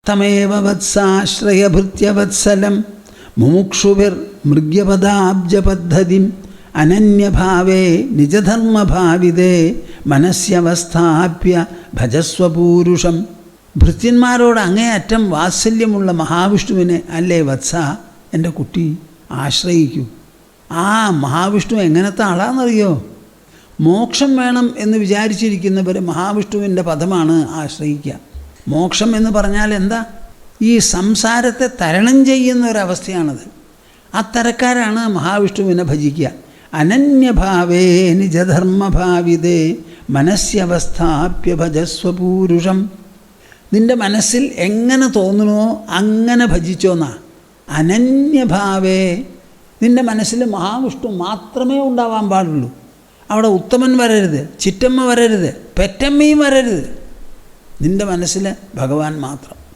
തമേവ വത്സാശ്രയഭൃത്യവത്സലം മുമുക്ഷുഭിർമൃഗ്യപദാബ്ജപദ്ധതിം അനന്യഭാവേ നിജധർമ്മഭാവിതേ മനസ്യവസ്ഥാപ്യ ഭജസ്വപൂരുഷം. ഭൃത്യന്മാരോട് അങ്ങേയറ്റം വാത്സല്യമുള്ള മഹാവിഷ്ണുവിനെ അല്ലേ വത്സ, എൻ്റെ കുട്ടി ആശ്രയിക്കൂ. ആ മഹാവിഷ്ണു എങ്ങനത്തെ ആളാണെന്നറിയോ? മോക്ഷം വേണം എന്ന് വിചാരിച്ചിരിക്കുന്നവർ മഹാവിഷ്ണുവിൻ്റെ പദമാണ് ആശ്രയിക്കുക. മോക്ഷം എന്ന് പറഞ്ഞാൽ എന്താ? ഈ സംസാരത്തെ തരണം ചെയ്യുന്ന ഒരവസ്ഥയാണത്. അത്തരക്കാരാണ് മഹാവിഷ്ണുവിനെ ഭജിക്കുക. അനന്യഭാവേ നിജധർമ്മഭാവിതേ മനസ്യവസ്ഥാപ്യ ഭജസ്വപൂരുഷം. നിൻ്റെ മനസ്സിൽ എങ്ങനെ തോന്നുന്നുവോ അങ്ങനെ ഭജിച്ചോന്നാ. അനന്യഭാവേ, നിൻ്റെ മനസ്സിൽ മഹാവിഷ്ണു മാത്രമേ ഉണ്ടാവാൻ പാടുള്ളൂ. അവിടെ ഉത്തമൻ വരരുത്, ചിറ്റമ്മ വരരുത്, പെറ്റമ്മയും വരരുത്. നിൻ്റെ മനസ്സിൽ ഭഗവാൻ മാത്രം.